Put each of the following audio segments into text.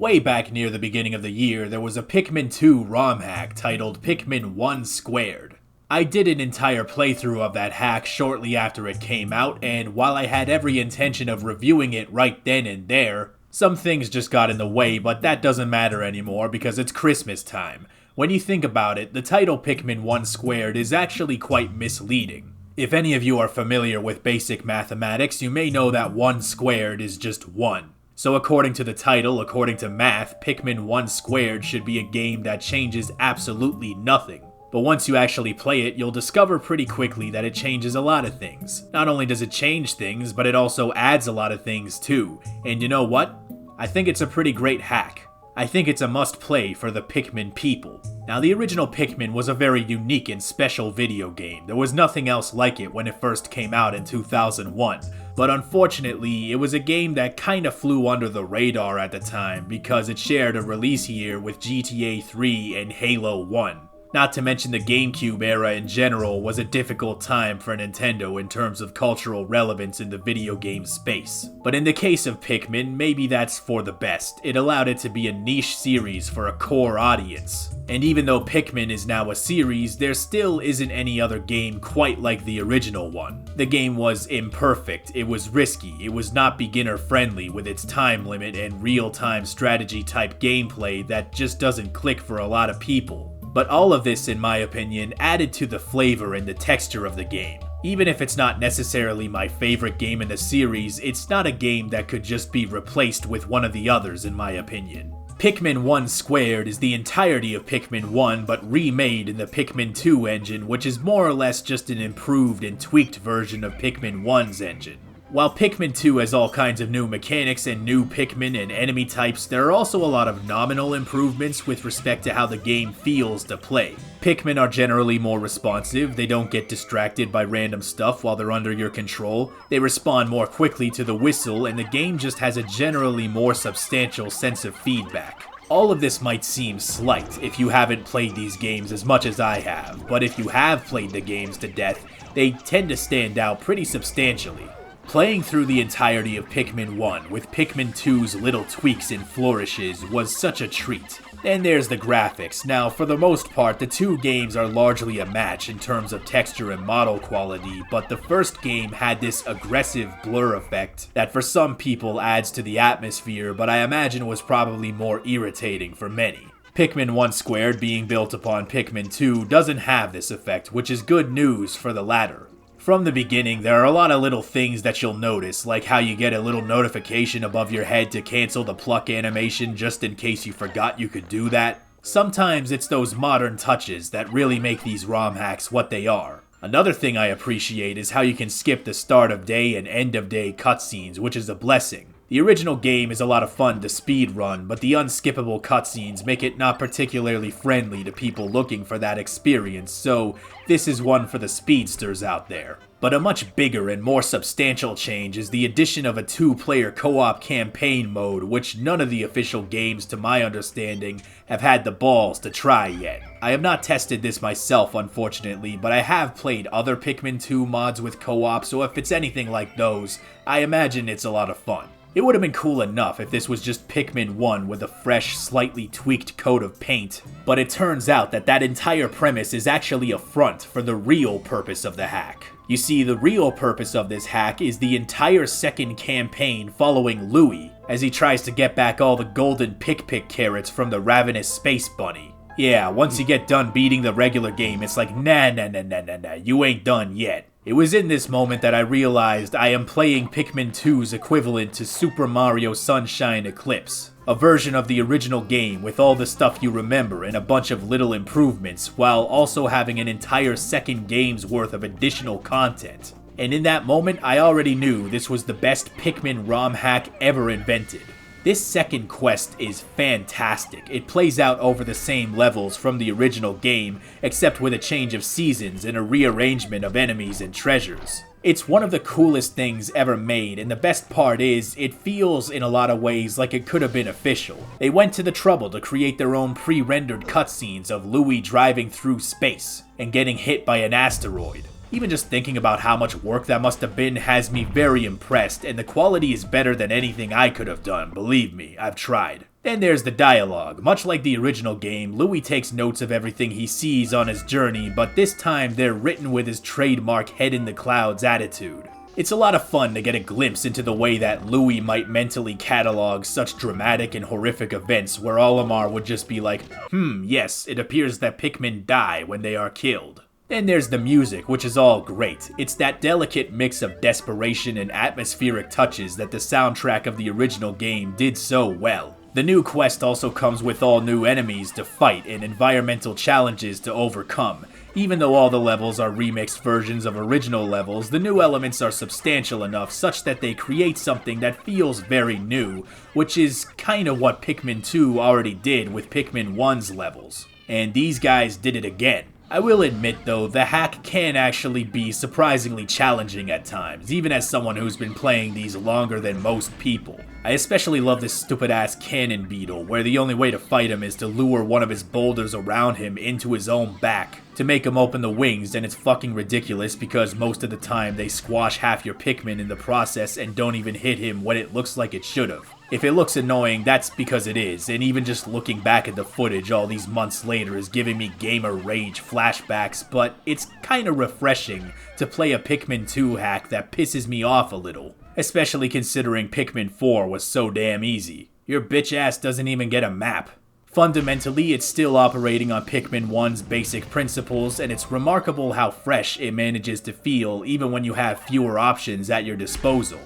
Way back near the beginning of the year, there was a Pikmin 2 ROM hack titled Pikmin 1 Squared. I did an entire playthrough of that hack shortly after it came out, and while I had every intention of reviewing it right then and there, some things just got in the way, but that doesn't matter anymore because it's Christmas time. When you think about it, the title Pikmin 1 Squared is actually quite misleading. If any of you are familiar with basic mathematics, you may know that 1 squared is just 1. So according to the title, according to math, Pikmin 1 Squared should be a game that changes absolutely nothing. But once you actually play it, you'll discover pretty quickly that it changes a lot of things. Not only does it change things, but it also adds a lot of things too. And you know what? I think it's a pretty great hack. I think it's a must-play for the Pikmin people. Now, the original Pikmin was a very unique and special video game. There was nothing else like it when it first came out in 2001. But unfortunately, it was a game that kinda flew under the radar at the time because it shared a release year with GTA 3 and Halo 1. Not to mention the GameCube era in general was a difficult time for Nintendo in terms of cultural relevance in the video game space. But in the case of Pikmin, maybe that's for the best. It allowed it to be a niche series for a core audience. And even though Pikmin is now a series, there still isn't any other game quite like the original one. The game was imperfect, it was risky, it was not beginner friendly with its time limit and real-time strategy type gameplay that just doesn't click for a lot of people. But all of this, in my opinion, added to the flavor and the texture of the game. Even if it's not necessarily my favorite game in the series, it's not a game that could just be replaced with one of the others, in my opinion. Pikmin 1 Squared is the entirety of Pikmin 1, but remade in the Pikmin 2 engine, which is more or less just an improved and tweaked version of Pikmin 1's engine. While Pikmin 2 has all kinds of new mechanics and new Pikmin and enemy types, there are also a lot of nominal improvements with respect to how the game feels to play. Pikmin are generally more responsive, they don't get distracted by random stuff while they're under your control, they respond more quickly to the whistle, and the game just has a generally more substantial sense of feedback. All of this might seem slight if you haven't played these games as much as I have, but if you have played the games to death, they tend to stand out pretty substantially. Playing through the entirety of Pikmin 1 with Pikmin 2's little tweaks and flourishes was such a treat. Then there's the graphics. Now, for the most part, the two games are largely a match in terms of texture and model quality, but the first game had this aggressive blur effect that for some people adds to the atmosphere, but I imagine was probably more irritating for many. Pikmin 1 Squared, being built upon Pikmin 2, doesn't have this effect, which is good news for the latter. From the beginning, there are a lot of little things that you'll notice, like how you get a little notification above your head to cancel the pluck animation just in case you forgot you could do that. Sometimes it's those modern touches that really make these ROM hacks what they are. Another thing I appreciate is how you can skip the start of day and end of day cutscenes, which is a blessing. The original game is a lot of fun to speedrun, but the unskippable cutscenes make it not particularly friendly to people looking for that experience, so this is one for the speedsters out there. But a much bigger and more substantial change is the addition of a 2-player co-op campaign mode, which none of the official games, to my understanding, have had the balls to try yet. I have not tested this myself, unfortunately, but I have played other Pikmin 2 mods with co-op, so if it's anything like those, I imagine it's a lot of fun. It would have been cool enough if this was just Pikmin 1 with a fresh, slightly tweaked coat of paint, but it turns out that that entire premise is actually a front for the real purpose of the hack. You see, the real purpose of this hack is the entire second campaign following Louie, as he tries to get back all the golden pick carrots from the ravenous space bunny. Yeah, once you get done beating the regular game, it's like, nah, you ain't done yet. It was in this moment that I realized I am playing Pikmin 2's equivalent to Super Mario Sunshine Eclipse, a version of the original game with all the stuff you remember and a bunch of little improvements, while also having an entire second game's worth of additional content. And in that moment, I already knew this was the best Pikmin ROM hack ever invented. This second quest is fantastic. It plays out over the same levels from the original game, except with a change of seasons and a rearrangement of enemies and treasures. It's one of the coolest things ever made, and the best part is, it feels in a lot of ways like it could have been official. They went to the trouble to create their own pre-rendered cutscenes of Louie driving through space and getting hit by an asteroid. Even just thinking about how much work that must have been has me very impressed, and the quality is better than anything I could have done, believe me, I've tried. Then there's the dialogue. Much like the original game, Louis takes notes of everything he sees on his journey, but this time they're written with his trademark head in the clouds attitude. It's a lot of fun to get a glimpse into the way that Louis might mentally catalog such dramatic and horrific events where Olimar would just be like, yes, it appears that Pikmin die when they are killed. Then there's the music, which is all great. It's that delicate mix of desperation and atmospheric touches that the soundtrack of the original game did so well. The new quest also comes with all new enemies to fight and environmental challenges to overcome. Even though all the levels are remixed versions of original levels, the new elements are substantial enough such that they create something that feels very new, which is kinda what Pikmin 2 already did with Pikmin 1's levels. And these guys did it again. I will admit though, the hack can actually be surprisingly challenging at times, even as someone who's been playing these longer than most people. I especially love this stupid ass cannon beetle, where the only way to fight him is to lure one of his boulders around him into his own back, to make him open the wings, and it's fucking ridiculous because most of the time they squash half your Pikmin in the process and don't even hit him when it looks like it should've. If it looks annoying, that's because it is, and even just looking back at the footage all these months later is giving me gamer rage flashbacks, but it's kinda refreshing to play a Pikmin 2 hack that pisses me off a little, especially considering Pikmin 4 was so damn easy. Your bitch ass doesn't even get a map. Fundamentally, it's still operating on Pikmin 1's basic principles, and it's remarkable how fresh it manages to feel even when you have fewer options at your disposal.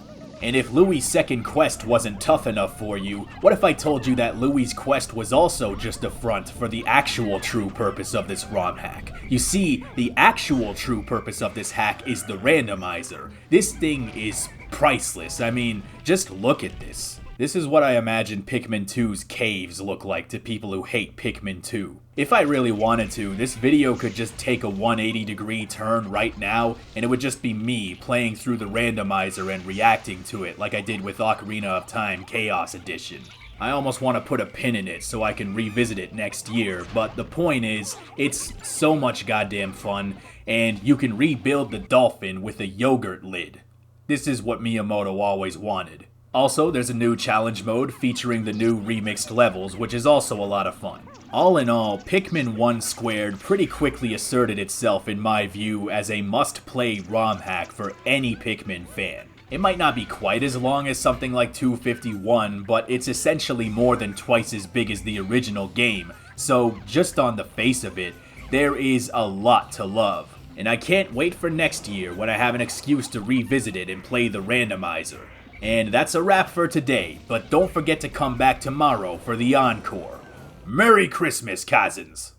And if Louis' second quest wasn't tough enough for you, what if I told you that Louis' quest was also just a front for the actual true purpose of this ROM hack? You see, the actual true purpose of this hack is the randomizer. This thing is priceless. I mean, just look at this. This is what I imagine Pikmin 2's caves look like to people who hate Pikmin 2. If I really wanted to, this video could just take a 180-degree turn right now, and it would just be me playing through the randomizer and reacting to it like I did with Ocarina of Time Chaos Edition. I almost want to put a pin in it so I can revisit it next year, but the point is, it's so much goddamn fun, and you can rebuild the dolphin with a yogurt lid. This is what Miyamoto always wanted. Also, there's a new challenge mode featuring the new remixed levels, which is also a lot of fun. All in all, Pikmin 1 Squared pretty quickly asserted itself in my view as a must-play ROM hack for any Pikmin fan. It might not be quite as long as something like 251, but it's essentially more than twice as big as the original game, so just on the face of it, there is a lot to love. And I can't wait for next year when I have an excuse to revisit it and play the randomizer. And that's a wrap for today, but don't forget to come back tomorrow for the encore. Merry Christmas, cousins!